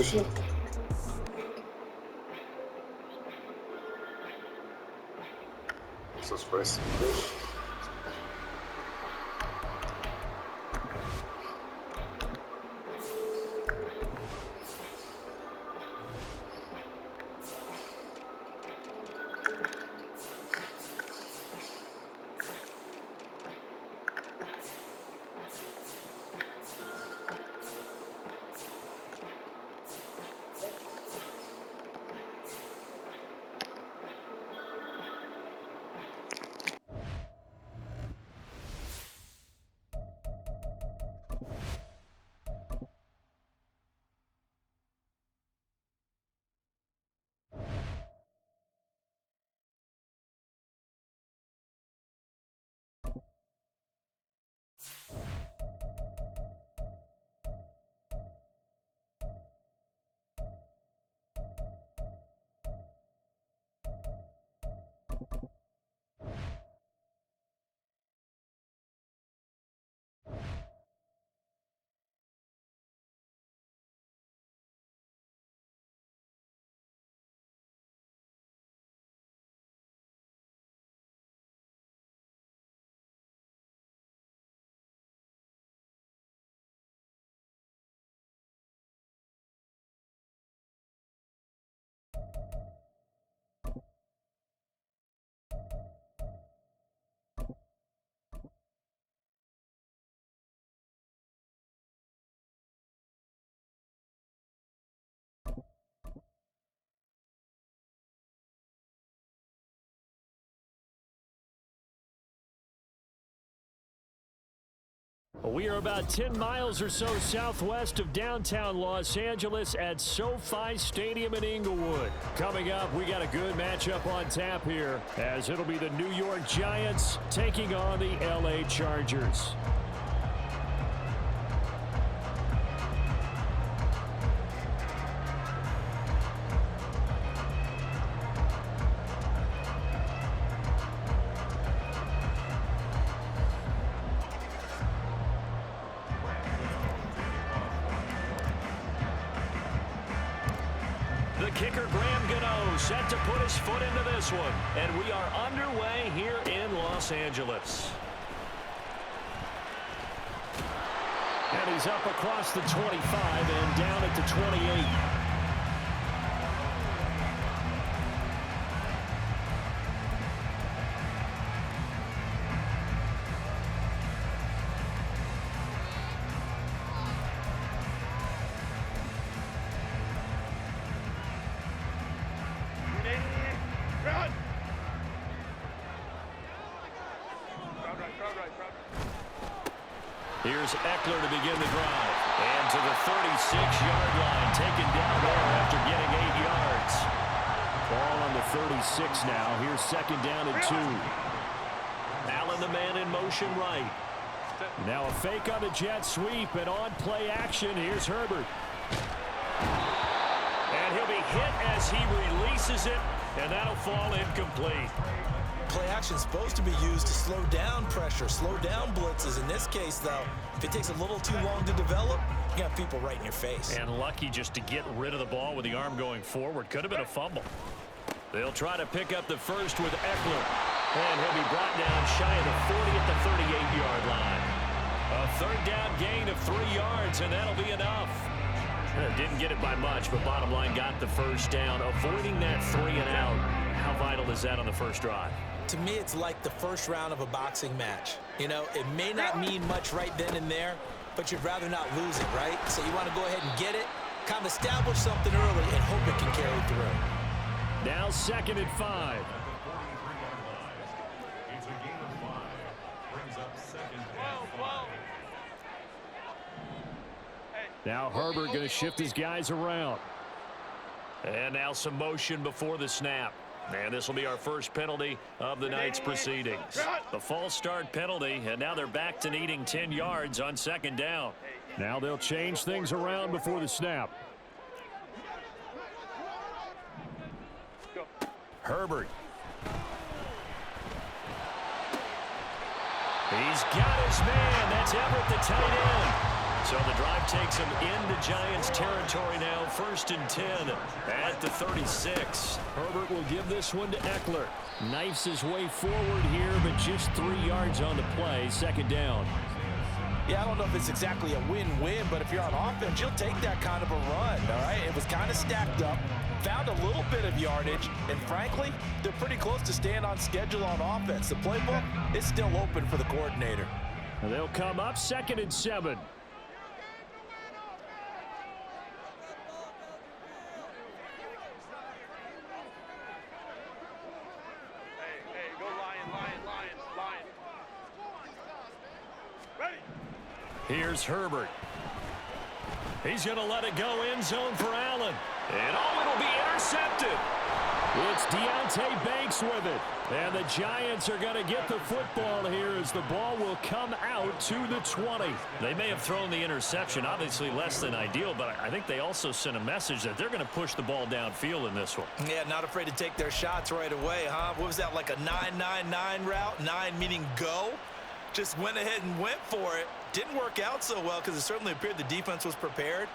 touché. Ça se passe. We are about 10 miles or so southwest of downtown Los Angeles at SoFi Stadium in Inglewood. Coming up, we got a good matchup on tap here, as it'll be the New York Giants taking on the LA Chargers. Kicker Graham Gano set to put his foot into this one. And we are underway here in Los Angeles. And he's up across the 25 and down at the 28. Here's Eckler to begin the drive. And to the 36-yard line, taken down there after getting 8 yards. Ball on the 36 now. Here's second down and 2. Allen, the man in motion right. Now a fake on the jet sweep and on play action. Here's Herbert. And he'll be hit as he releases it, and that'll fall incomplete. Play action is supposed to be used to slow down pressure, slow down blitzes. In this case, though, if it takes a little too long to develop, you got people right in your face. And lucky just to get rid of the ball with the arm going forward. Could have been a fumble. They'll try to pick up the first with Eckler. And he'll be brought down shy of the 40 at the 38-yard line. A third down gain of 3 yards, and that'll be enough. Didn't get it by much, but bottom line got the first down. Avoiding that 3 and out. How vital is that on the first drive? To me, it's like the first round of a boxing match. You know, it may not mean much right then and there, but you'd rather not lose it, right? So you want to go ahead and get it, kind of establish something early, and hope it can carry through. Now 2nd and 5. Now Herbert going to shift his guys around. And now some motion before the snap. And this will be our first penalty of the night's proceedings. The false start penalty, and now they're back to needing 10 yards on second down. Now they'll change things around before the snap. Herbert. He's got his man. That's Everett, the tight end. So the drive takes him into Giants territory now. 1st and 10 at the 36. Herbert will give this one to Eckler. Knifes his way forward here, but just 3 yards on the play. 2nd down. Yeah, I don't know if it's exactly a win-win, but if you're on offense, you'll take that kind of a run, all right? It was kind of stacked up, found a little bit of yardage, and frankly, they're pretty close to staying on schedule on offense. The playbook is still open for the coordinator. And they'll come up 2nd and 7. Here's Herbert. He's going to let it go end zone for Allen. And it'll be intercepted. It's Deontay Banks with it. And the Giants are going to get the football here as the ball will come out to the 20. They may have thrown the interception, obviously less than ideal, but I think they also sent a message that they're going to push the ball downfield in this one. Yeah, not afraid to take their shots right away, huh? What was that, like a 9-9-9 route? 9 meaning go? Just went ahead and went for it. Didn't work out so well because it certainly appeared the defense was prepared.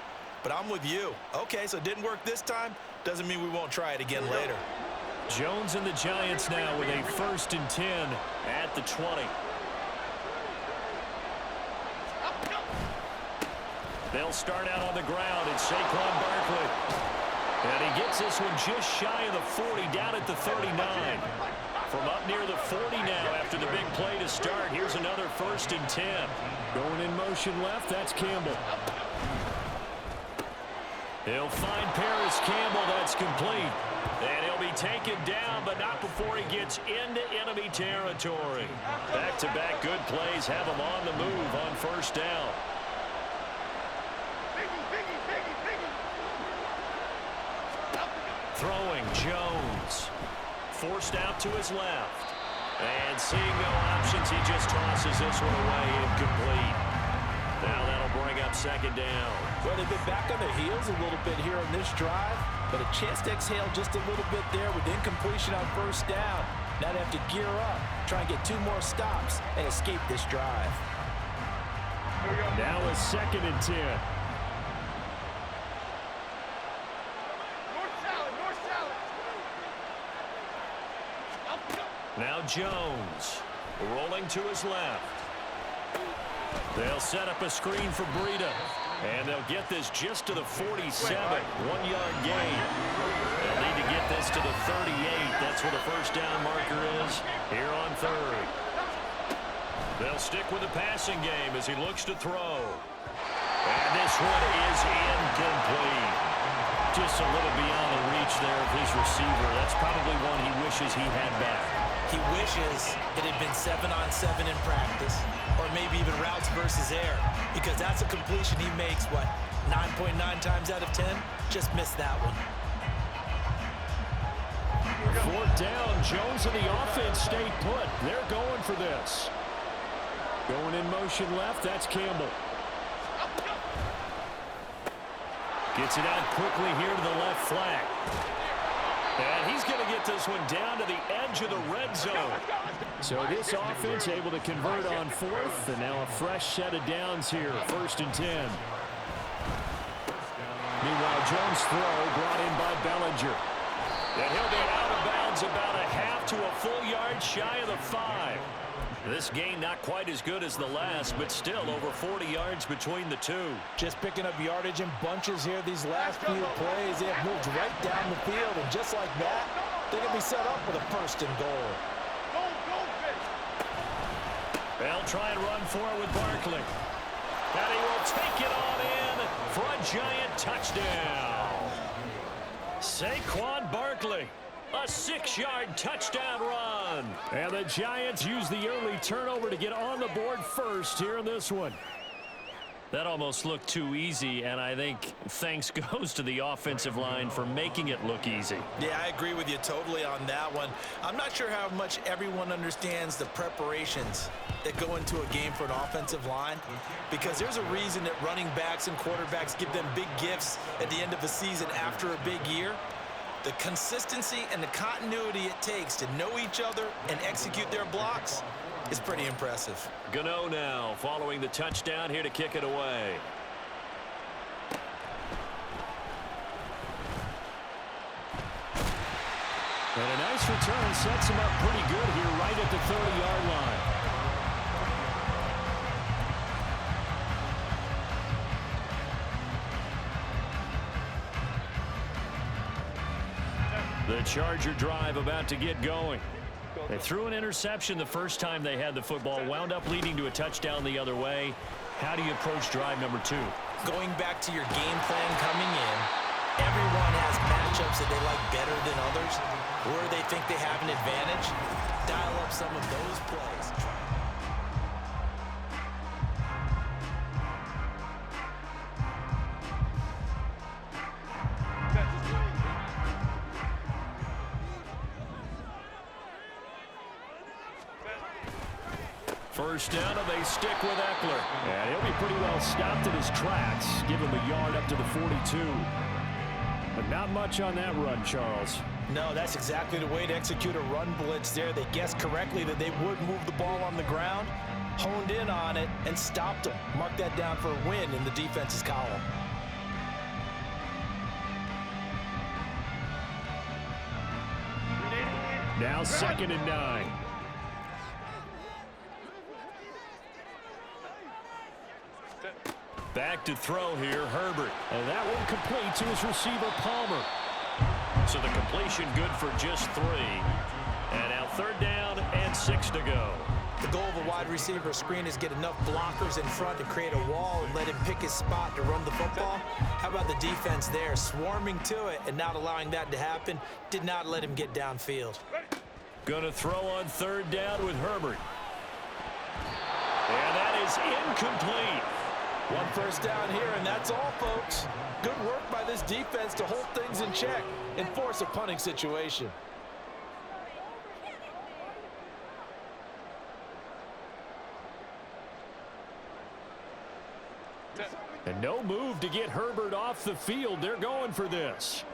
But I'm with you. Okay, so it didn't work this time. Doesn't mean we won't try it again later. Jones and the Giants now with a 1st and 10 at the 20. They'll start out on the ground. It's Saquon Barkley. And he gets this one just shy of the 40, down at the 39. From up near the 40 now after the big play to start. Here's another 1st and 10. Going in motion left, that's Campbell. He'll find Paris Campbell. That's complete. And he'll be taken down, but not before he gets into enemy territory. Back-to-back good plays have him on the move on 1st down. Throwing Jones. Forced out to his left. And seeing no options, he just tosses this one away incomplete. Now that'll bring up 2nd down. Well, they've been back on their heels a little bit here on this drive, but a chance to exhale just a little bit there with incompletion on 1st down. Now they have to gear up, try and get 2 more stops, and escape this drive. Now a 2nd and 10. Now Jones rolling to his left. They'll set up a screen for Breida. And they'll get this just to the 47. 1-yard gain. They'll need to get this to the 38. That's where the 1st down marker is here on 3rd. They'll stick with the passing game as he looks to throw. And this one is incomplete. Just a little beyond the reach there of his receiver. That's probably one he wishes he had back. He wishes it had been 7-on-7 in practice, or maybe even routes versus air, because that's a completion he makes, what, 9.9 times out of 10? Just missed that one. 4th down. Jones and the offense stayed put. They're going for this. Going in motion left, that's Campbell. Gets it out quickly here to the left flank. And he's going to get this one down to the edge of the red zone. So this offense able to convert on 4th, and now a fresh set of downs here, 1st and 10. Meanwhile, Jones' throw brought in by Bellinger. And he'll be out of bounds about a half to a full yard shy of the 5. This gain not quite as good as the last, but still over 40 yards between the two. Just picking up yardage in bunches here these last few plays. They have moved right down the field, and just like that, they're going to be set up with a 1st and goal. They'll try and run for it with Barkley. And he will take it on in for a Giant touchdown. Saquon Barkley. A 6-yard touchdown run. And the Giants use the early turnover to get on the board first here in this one. That almost looked too easy, and I think thanks goes to the offensive line for making it look easy. Yeah, I agree with you totally on that one. I'm not sure how much everyone understands the preparations that go into a game for an offensive line, because there's a reason that running backs and quarterbacks give them big gifts at the end of the season after a big year. The consistency and the continuity it takes to know each other and execute their blocks is pretty impressive. Gano now following the touchdown here to kick it away. And a nice return sets him up pretty good here right at the 30-yard line. The Charger drive about to get going. They threw an interception the first time they had the football, wound up leading to a touchdown the other way. How do you approach drive number 2? Going back to your game plan coming in, everyone has matchups that they like better than others, where they think they have an advantage. Dial up some of those plays. First down, and they stick with Eckler. And he'll be pretty well stopped in his tracks. Give him a yard up to the 42. But not much on that run, Charles. No, that's exactly the way to execute a run blitz there. They guessed correctly that they would move the ball on the ground, honed in on it, and stopped them. Mark that down for a win in the defense's column. Now 2nd and 9. Back to throw here, Herbert. And that one complete to his receiver, Palmer. So the completion good for just 3. And now 3rd down and 6 to go. The goal of a wide receiver screen is get enough blockers in front to create a wall and let him pick his spot to run the football. How about the defense there, swarming to it and not allowing that to happen? Did not let him get downfield. Going to throw on 3rd down with Herbert. And that is incomplete. One first down here, and that's all, folks. Good work by this defense to hold things in check and force a punting situation. And no move to get Herbert off the field. They're going for this.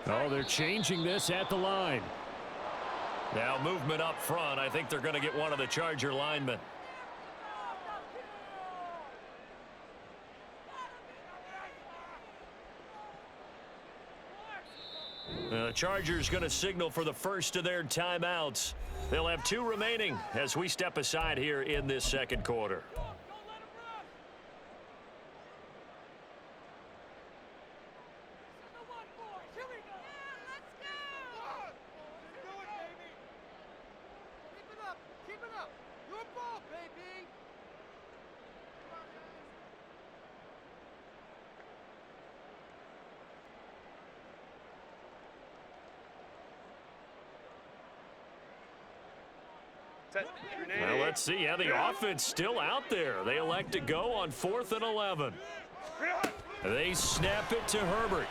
Oh, they're changing this at the line. Now movement up front. I think they're going to get one of the Charger linemen. The Chargers going to signal for the first of their timeouts. They'll have 2 remaining as we step aside here in this 2nd quarter. Now let's see how the offense still out there. They elect to go on 4th and 11. They snap it to Herbert.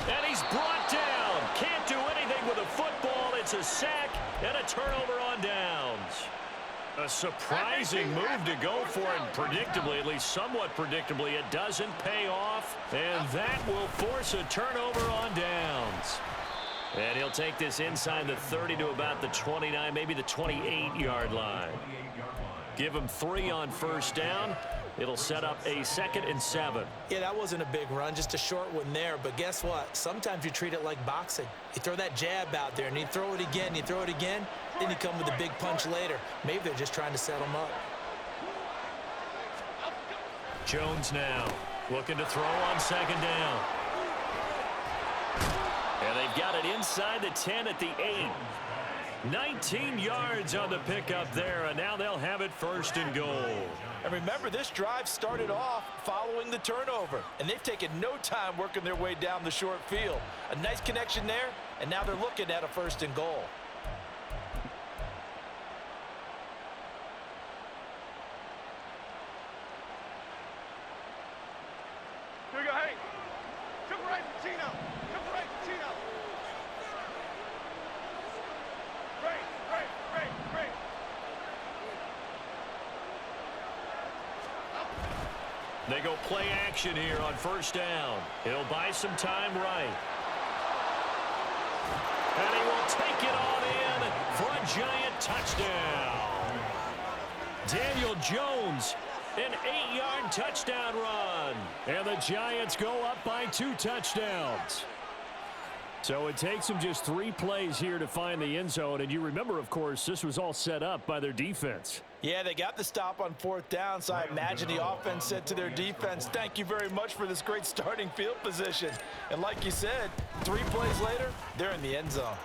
And he's brought down. Can't do anything with a football. It's a sack and a turnover on downs. A surprising move to go for it. Predictably, at least somewhat predictably, it doesn't pay off. And that will force a turnover on downs. And he'll take this inside the 30 to about the 29, maybe the 28-yard line. Give him 3 on first down. It'll set up a 2nd and 7. Yeah, that wasn't a big run, just a short one there. But guess what? Sometimes you treat it like boxing. You throw that jab out there, and you throw it again, you throw it again, then you come with a big punch later. Maybe they're just trying to set him up. Jones now looking to throw on 2nd down. And they've got it inside the 10 at the 8. 19 yards on the pickup there, and now they'll have it 1st and goal. And remember, this drive started off following the turnover, and they've taken no time working their way down the short field. A nice connection there, and now they're looking at a 1st and goal. Here we go, hey. Come right, Tino. Come right, Tino. Great. They go play action here on 1st down. He'll buy some time right. And he will take it on in for a Giant touchdown. Daniel Jones, an 8-yard touchdown run. And the Giants go up by 2 touchdowns. So it takes them just 3 plays here to find the end zone. And you remember, of course, this was all set up by their defense. Yeah, they got the stop on 4th down, so I imagine the offense said to their defense, thank you very much for this great starting field position. And like you said, 3 plays later, they're in the end zone.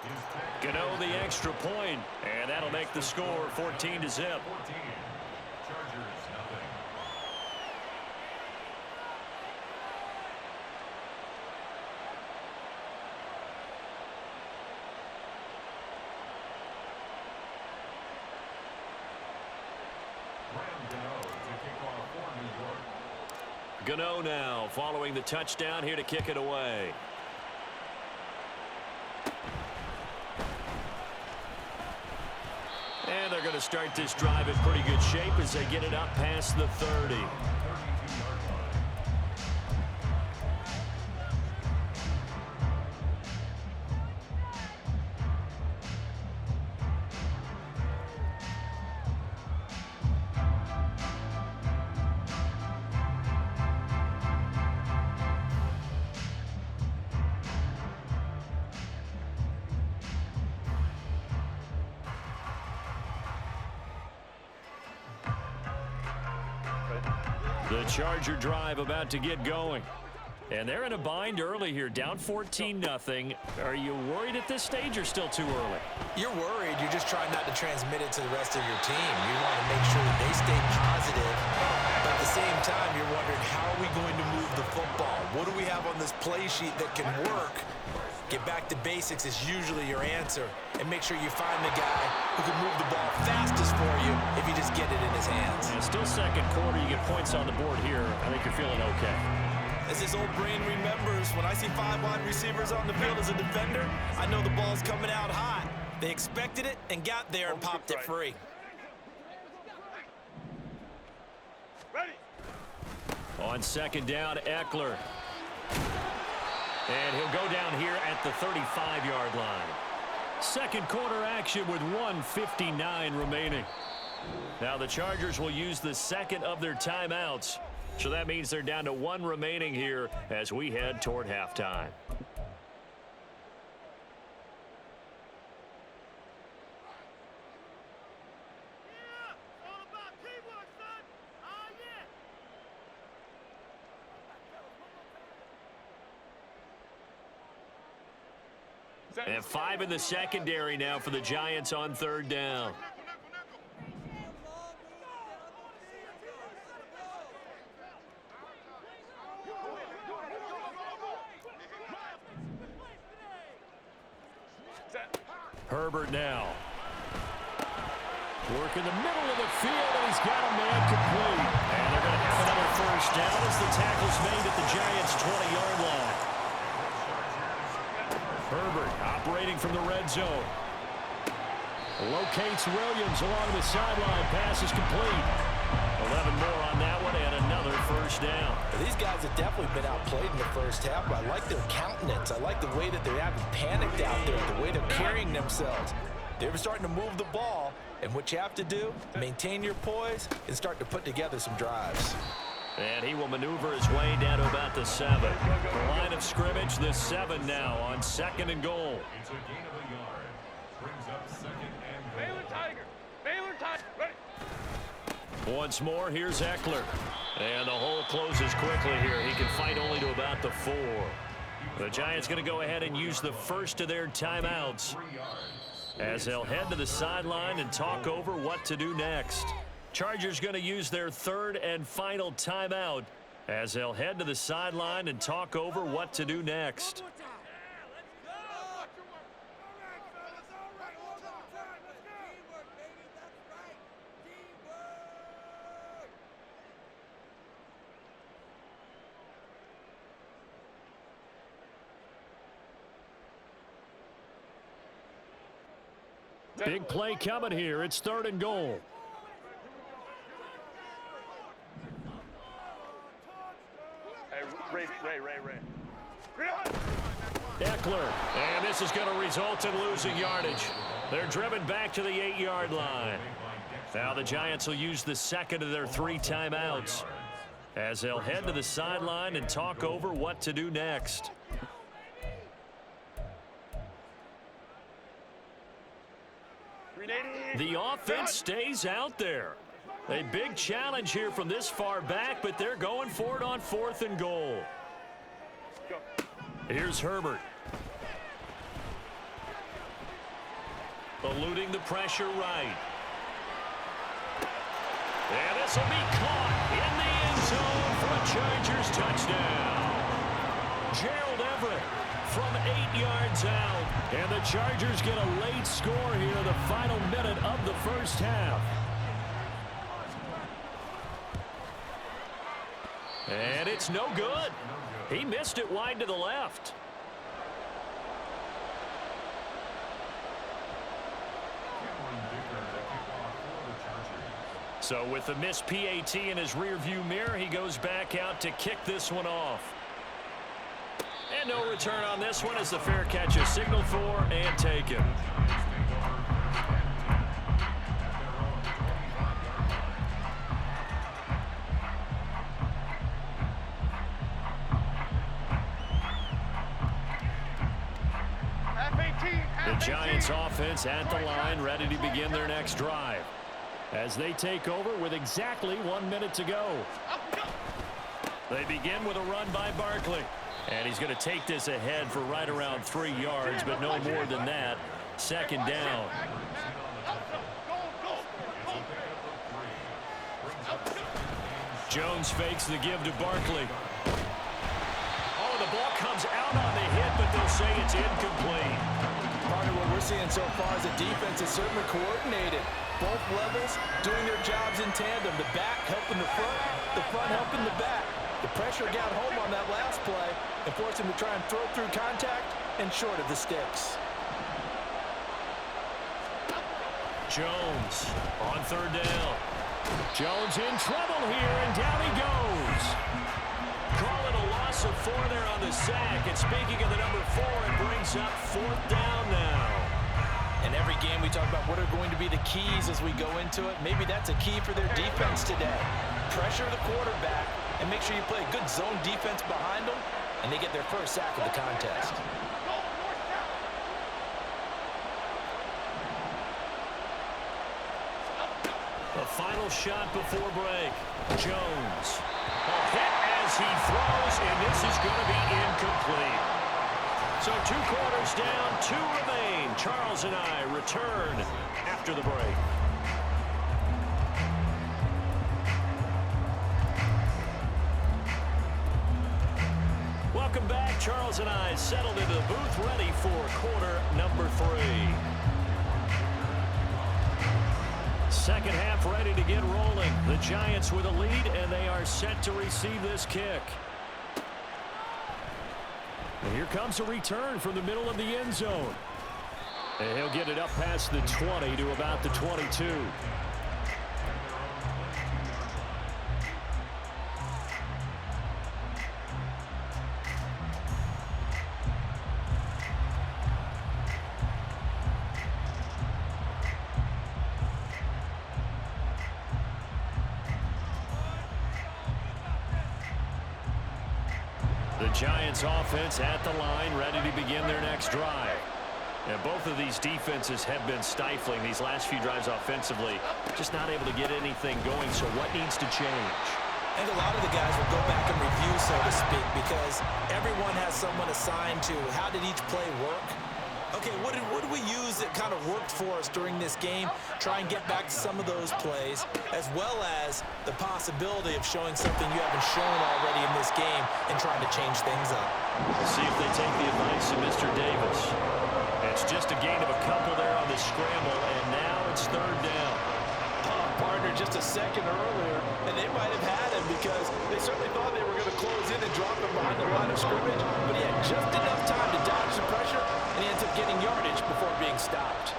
Gano the extra point, and that'll make the score 14-0. Gano now following the touchdown here to kick it away. And they're going to start this drive in pretty good shape as they get it up past the 30. The Charger drive about to get going. And they're in a bind early here, down 14-0. Are you worried at this stage or still too early? You're worried. You're just trying not to transmit it to the rest of your team. You want to make sure that they stay positive. But at the same time, you're wondering, how are we going to move the football? What do we have on this play sheet that can work? Get back to basics is usually your answer. And make sure you find the guy who can move the ball fastest for you if you just get it in his hands. And still second quarter, you get points on the board here. I think you're feeling okay. As this old brain remembers, when I see 5 wide receivers on the field as a defender, I know the ball's coming out hot. They expected it and got there and popped it free. Ready. On second down, Eckler. And he'll go down here at the 35-yard line. Second quarter action with 1:59 remaining. Now the Chargers will use the second of their timeouts. So that means they're down to 1 remaining here as we head toward halftime. And 5 in the secondary now for the Giants on third down. Herbert now. Work in the middle of the field, and he's got a man complete. And they're going to have another first down as the tackle's made at the Giants' 20-yard line. Herbert operating from the red zone. Locates Williams along the sideline. Pass is complete. 11 more on that one and another first down. These guys have definitely been outplayed in the first half, but I like their countenance. I like the way that they haven't panicked out there, the way they're carrying themselves. They're starting to move the ball, and what you have to do, maintain your poise and start to put together some drives. And he will maneuver his way down to about the 7. The line of scrimmage, the 7 now on second and goal. It's a gain of a yard. Brings up second and goal. Baylor Tiger. Baylor Tiger. Ready. Once more, here's Eckler. And the hole closes quickly here. He can fight only to about the 4. The Giants going to go ahead and use the first of their timeouts as they'll head to the sideline and talk over what to do next. Chargers going to use their third and final timeout as they'll head to the sideline and talk over what to do next. Big play coming here. It's third and goal. Ray. Eckler, and this is going to result in losing yardage. They're driven back to the 8-yard line. Now the Giants will use the second of their 3 timeouts as they'll head to the sideline and talk over what to do next. The offense stays out there. A big challenge here from this far back, but they're going for it on 4th and goal. Here's Herbert. Eluding the pressure right. And this will be caught in the end zone for a Chargers touchdown. Gerald Everett from 8 yards out. And the Chargers get a late score here, the final minute of the first half. And it's no good. He missed it wide to the left. So with the missed PAT in his rearview mirror, he goes back out to kick this one off. And no return on this one as the fair catch is signaled for and taken. The Giants offense at the line, ready to begin their next drive as they take over with exactly 1 minute to go. They begin with a run by Barkley. And he's going to take this ahead for right around 3 yards, but no more than that. Second down. Jones fakes the give to Barkley. Oh, the ball comes out on the hit, but they'll say it's incomplete. Part of what we're seeing so far is the defense is certainly coordinated. Both levels doing their jobs in tandem. The back helping the front helping the back. The pressure got home on that last play and forced him to try and throw through contact and short of the sticks. Jones on 3rd down. Jones in trouble here, and down he goes. Call it a loss of 4 there on the sack. And speaking of the number 4, it brings up 4th down now. In every game we talk about what are going to be the keys as we go into it. Maybe that's a key for their defense today. Pressure the quarterback and make sure you play a good zone defense behind them, and they get their first sack of the contest. The final shot before break. Jones. A hit as he throws, and this is going to be incomplete. So 2 quarters down, 2 remain. Charles and I return after the break. Welcome back. Charles and I settled into the booth, ready for quarter number 3. Second half ready to get rolling. The Giants with a lead, and they are set to receive this kick. And here comes a return from the middle of the end zone. And he'll get it up past the 20 to about the 22. Giants offense at the line, ready to begin their next drive. And both of these defenses have been stifling these last few drives offensively. Just not able to get anything going, so what needs to change? I think a lot of the guys will go back and review, so to speak, because everyone has someone assigned to how did each play work. Okay, what did we use that kind of worked for us during this game? Try and get back to some of those plays, as well as the possibility of showing something you haven't shown already in this game and trying to change things up. We'll see if they take the advice of Mr. Davis. It's just a gain of a couple there on the scramble, and now it's 3rd down. Partner just a second earlier, and they might have had him because they certainly thought they were going to close in and drop him behind the line of scrimmage, but he had just enough time to dodge the pressure, and he ends up getting yardage before being stopped.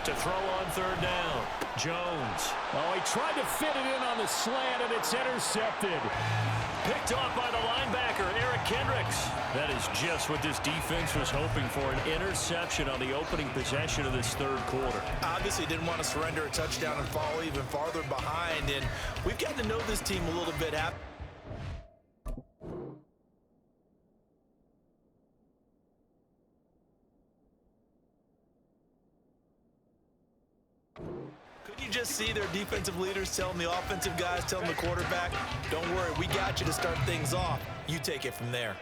To throw on third down. Jones. Oh, he tried to fit it in on the slant, and it's intercepted. Picked off by the linebacker, Eric Kendricks. That is just what this defense was hoping for, an interception on the opening possession of this third quarter. Obviously didn't want to surrender a touchdown and fall even farther behind, and we've got to know this team a little bit. Couldn't you just see their defensive leaders telling the offensive guys, telling the quarterback, don't worry, we got you to start things off. You take it from there.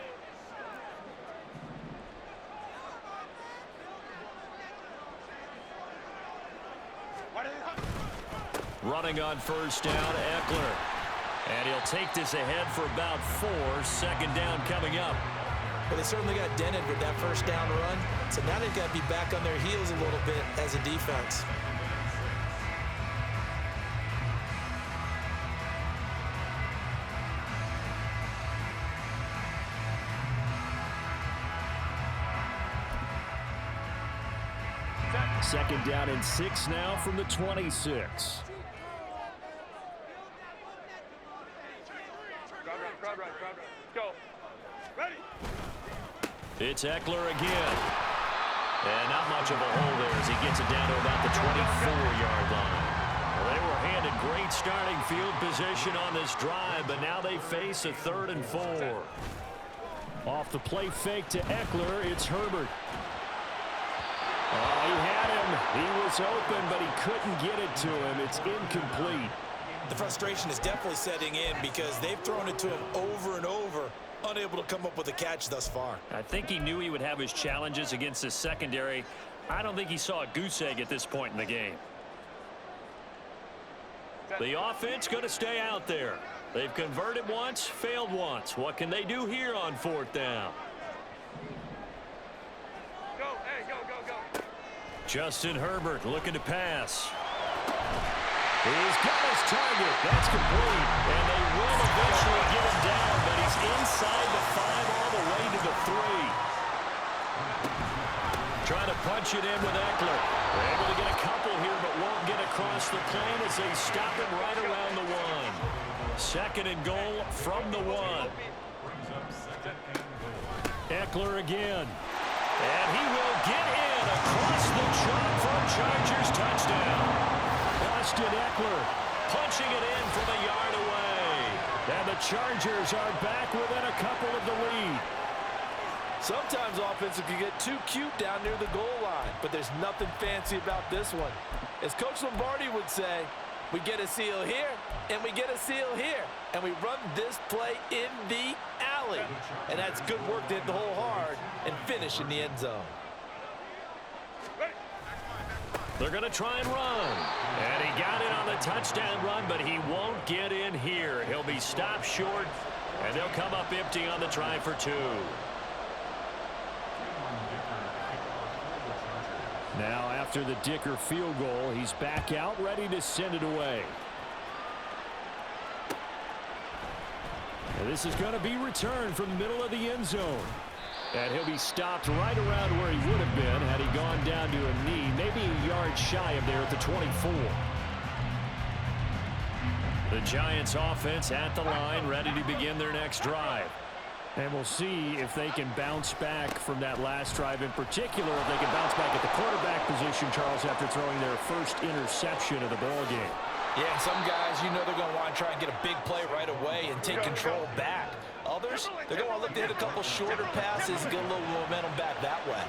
Running on first down, Eckler. And he'll take this ahead for about 4. Second down coming up. Well, they certainly got dented with that first down run. So now they've got to be back on their heels a little bit as a defense. Second down and 6 now from the 26. Go. Ready. It's Eckler again. And not much of a hole there as he gets it down to about the 24-yard line. Well, they were handed great starting field position on this drive, but now they face a 3rd and 4. Off the play fake to Eckler, it's Herbert. Oh, he had him. He was open, but he couldn't get it to him. It's incomplete. The frustration is definitely setting in because they've thrown it to him over and over, unable to come up with a catch thus far. I think he knew he would have his challenges against the secondary. I don't think he saw a goose egg at this point in the game. The offense going to stay out there. They've converted once, failed once. What can they do here on 4th down? Go. Hey, go. Justin Herbert looking to pass. He's got his target. That's complete. And they will eventually get him down, but he's inside the 5 all the way to the 3. Trying to punch it in with Eckler. They're able to get a couple here, but won't get across the plane as they stop him right around the 1. Second and goal from the 1. Eckler again. And he will get in across the chalk for a Chargers touchdown. Austin Eckler punching it in from a yard away. And the Chargers are back within a couple of the lead. Sometimes offensive can get too cute down near the goal line, but there's nothing fancy about this one. As Coach Lombardi would say, we get a seal here, and we get a seal here, and we run this play in the alley. And that's good work to hit the hole hard and finish in the end zone. They're going to try and run. And he got it on the touchdown run, but he won't get in here. He'll be stopped short, and they'll come up empty on the try for 2. Now after the Dicker field goal, he's back out ready to send it away. And this is going to be returned from the middle of the end zone. And he'll be stopped right around where he would have been had he gone down to a knee, maybe a yard shy of there at the 24. The Giants offense at the line, ready to begin their next drive. And we'll see if they can bounce back from that last drive, in particular if they can bounce back at the quarterback position, Charles, after throwing their first interception of the ball game. Yeah, some guys, you know they're going to want to try and get a big play right away and take control back. Others, they're going to look to hit a couple shorter passes and get a little momentum back that way.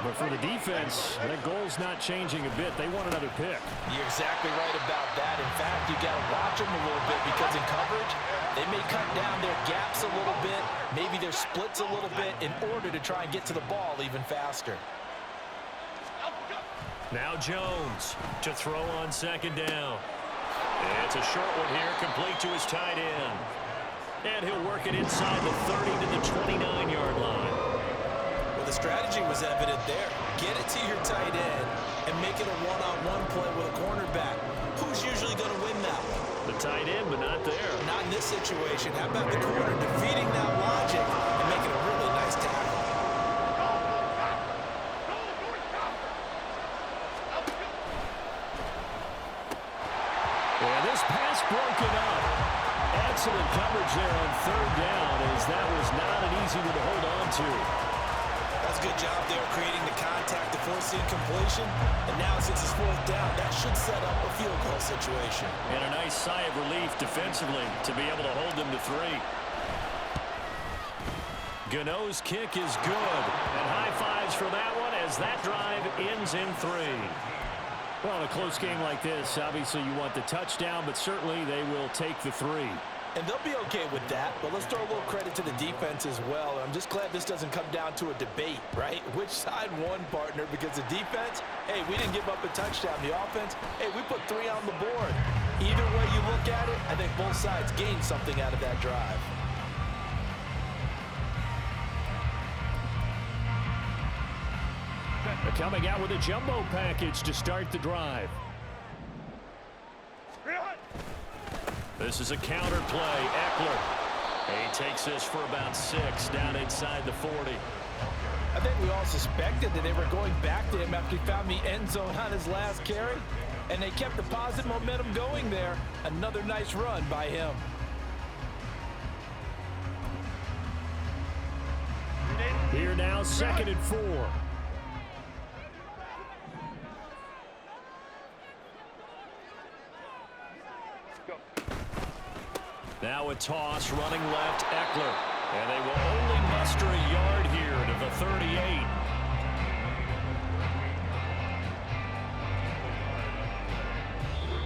But for the defense, that goal's not changing a bit. They want another pick. You're exactly right about that. In fact, you got to watch them a little bit because in coverage, they may cut down their gaps a little bit, maybe their splits a little bit in order to try and get to the ball even faster. Now Jones to throw on second down. It's a short one here, complete to his tight end. And he'll work it inside the 30 to the 29-yard line. Well, the strategy was evident there. Get it to your tight end and make it a one-on-one play with a cornerback. Who's usually going to win that one? The tight end, but not there. Not in this situation. How about the corner defeating that logic and making a really nice tackle? It's broken up. Excellent coverage there on third down, as that was not an easy one to hold on to. That's a good job there creating the contact to force the incompletion. And now since it's fourth down, that should set up a field goal situation. And a nice sigh of relief defensively to be able to hold them to 3. Gano's kick is good. And high fives for that one as that drive ends in 3. Well, in a close game like this, obviously you want the touchdown, but certainly they will take the 3. And they'll be okay with that, but let's throw a little credit to the defense as well. I'm just glad this doesn't come down to a debate, right? Which side won, partner? Because the defense, hey, we didn't give up a touchdown. The offense, hey, we put 3 on the board. Either way you look at it, I think both sides gained something out of that drive. They're coming out with a jumbo package to start the drive. This is a counter play. Eckler. He takes this for about 6 down inside the 40. I think we all suspected that they were going back to him after he found the end zone on his last carry. And they kept the positive momentum going there. Another nice run by him. Here now, 2nd and 4. Now a toss, running left, Eckler. And they will only muster a yard here to the 38.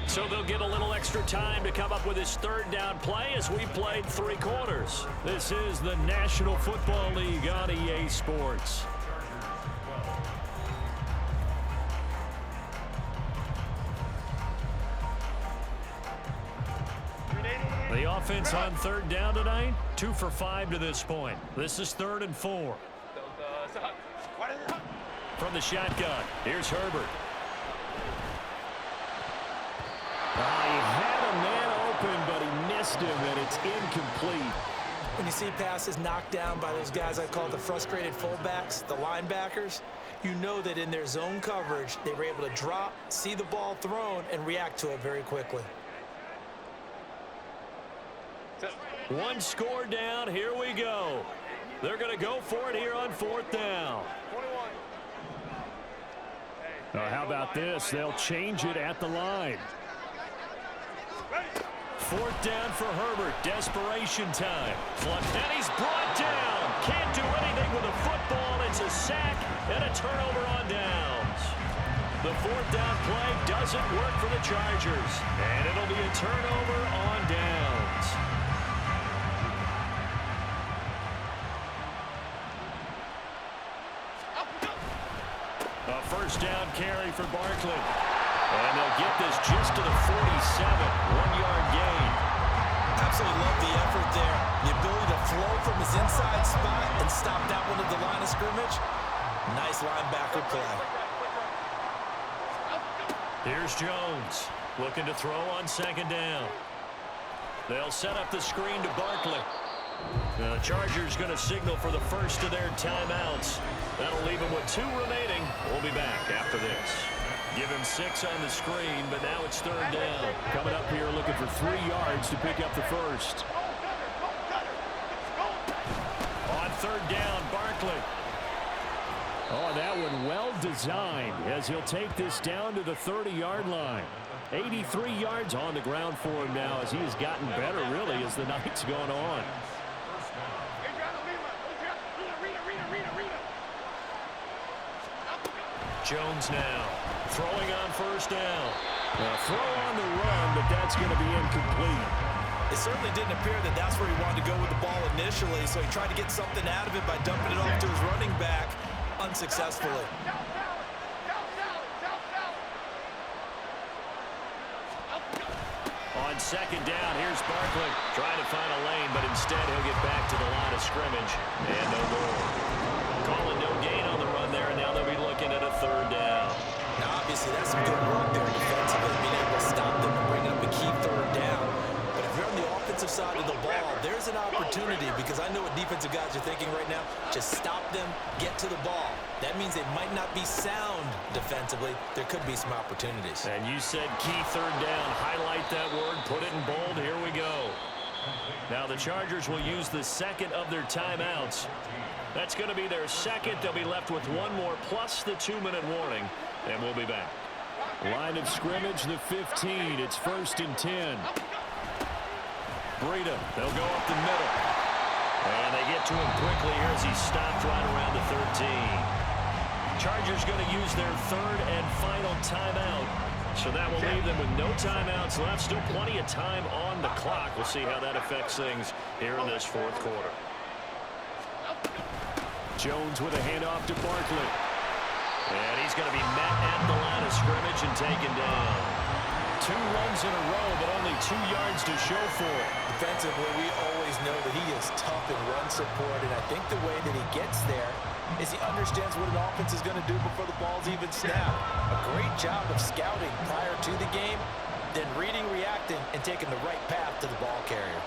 So they'll get a little extra time to come up with his 3rd down play as we played 3 quarters. This is the National Football League on EA Sports. The offense on 3rd down tonight, 2 for 5 to this point. This is 3rd and 4. From the shotgun, here's Herbert. He had a man open, but he missed him, and it's incomplete. When you see passes knocked down by those guys I call the frustrated fullbacks, the linebackers, you know that in their zone coverage, they were able to drop, see the ball thrown, and react to it very quickly. 1 score down. Here we go. They're going to go for it here on 4th down. How about this? They'll change it at the line. 4th down for Herbert. Desperation time. And he's brought down. Can't do anything with a football. It's a sack and a turnover on downs. The 4th down play doesn't work for the Chargers. And it'll be a turnover on downs. A 1st down carry for Barkley. And they'll get this just to the 47. 1-yard gain. Absolutely love the effort there. The ability to flow from his inside spot and stop that one at the line of scrimmage. Nice linebacker play. Here's Jones. Looking to throw on 2nd down. They'll set up the screen to Barkley. The Chargers going to signal for the first of their timeouts. That'll leave them with 2 remaining. We'll be back after this. Give him 6 on the screen, but now it's 3rd down. Coming up here looking for 3 yards to pick up the first. On 3rd down, Barkley. Oh, that one well designed as he'll take this down to the 30-yard line. 83 yards on the ground for him now as he has gotten better, really, as the night's gone on. Jones now throwing on 1st down. A throw on the run, but that's going to be incomplete. It certainly didn't appear that that's where he wanted to go with the ball initially, so he tried to get something out of it by dumping it off to his running back unsuccessfully. On 2nd down, here's Barkley trying to find a lane, but instead he'll get back to the line of scrimmage and no more. Calling no gain on the run there, and now they'll be looking at a 3rd down. Now, obviously, that's some good work there defensively, being able to stop them and bring up a key 3rd down. But if you're on the offensive side of the ball, there's an opportunity opportunity because I know what defensive guys are thinking right now. Just stop them, get to the ball. That means they might not be sound defensively. There could be some opportunities. And you said key third down. Highlight that word, put it in bold. Here we go. Now the Chargers will use the second of their timeouts. That's going to be their second. They'll be left with one more plus the 2-minute warning, and we'll be back. Line of scrimmage, the 15. It's 1st and 10. Breida, they'll go up the middle. And they get to him quickly here as he stopped right around the 13. Chargers going to use their third and final timeout. So that will leave them with no timeouts left. Still plenty of time on the clock. We'll see how that affects things here in this fourth quarter. Jones with a handoff to Barkley. And he's going to be met at the line of scrimmage and taken down. 2 runs in a row, but only 2 yards to show for it. Defensively, we always know that he is tough in run support, and I think the way that he gets there is he understands what an offense is going to do before the ball's even snapped. A great job of scouting prior to the game, then reading, reacting, and taking the right path to the ball carrier.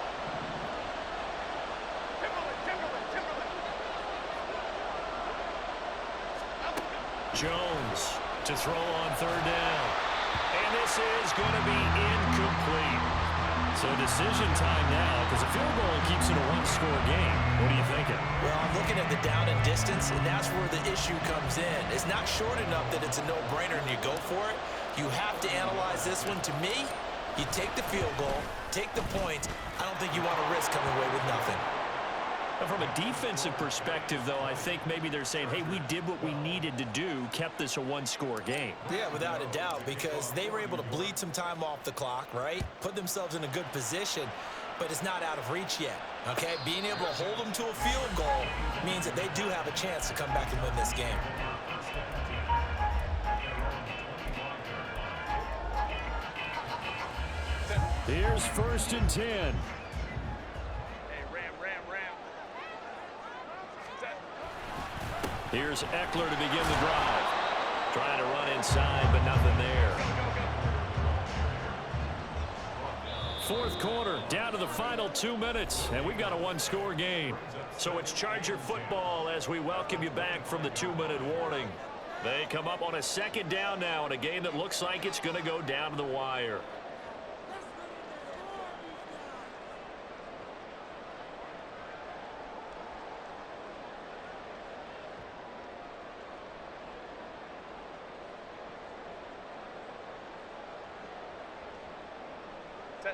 Jones to throw on third down. And this is going to be incomplete. So decision time now, because a field goal keeps it a one-score game. What are you thinking? Well, I'm looking at the down and distance, and that's where the issue comes in. It's not short enough that it's a no-brainer and you go for it. You have to analyze this one. To me, you take the field goal, take the points. I don't think you want to risk coming away with nothing. From a defensive perspective, though, I think maybe they're saying, hey, we did what we needed to do, kept this a one-score game. Yeah, without a doubt, because they were able to bleed some time off the clock, right? Put themselves in a good position, but it's not out of reach yet, okay? Being able to hold them to a field goal means that they do have a chance to come back and win this game. Here's 1st and 10. Here's Eckler to begin the drive. Trying to run inside, but nothing there. Fourth quarter, down to the final 2 minutes, and we've got a one-score game. So it's Charger football as we welcome you back from the 2-minute warning. They come up on a second down now in a game that looks like it's going to go down to the wire.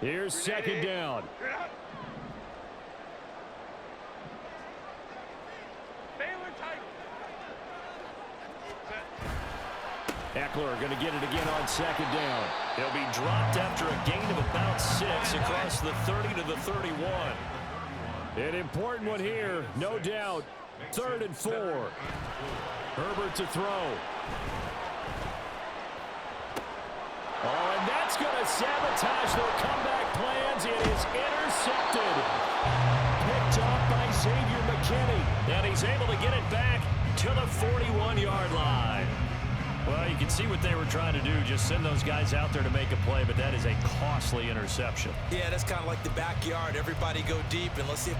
Here's 2nd down. Eckler going to get it again on 2nd down. He'll be dropped after a gain of about 6 across the 30 to the 31. An important one here, no doubt. 3rd and 4. Herbert to throw. Oh, and that's going to sabotage their comeback plans. It is intercepted. Picked off by Xavier McKinney. And he's able to get it back to the 41-yard line. Well, you can see what they were trying to do, just send those guys out there to make a play, but that is a costly interception. Yeah, that's kind of like the backyard. Everybody go deep, and let's see if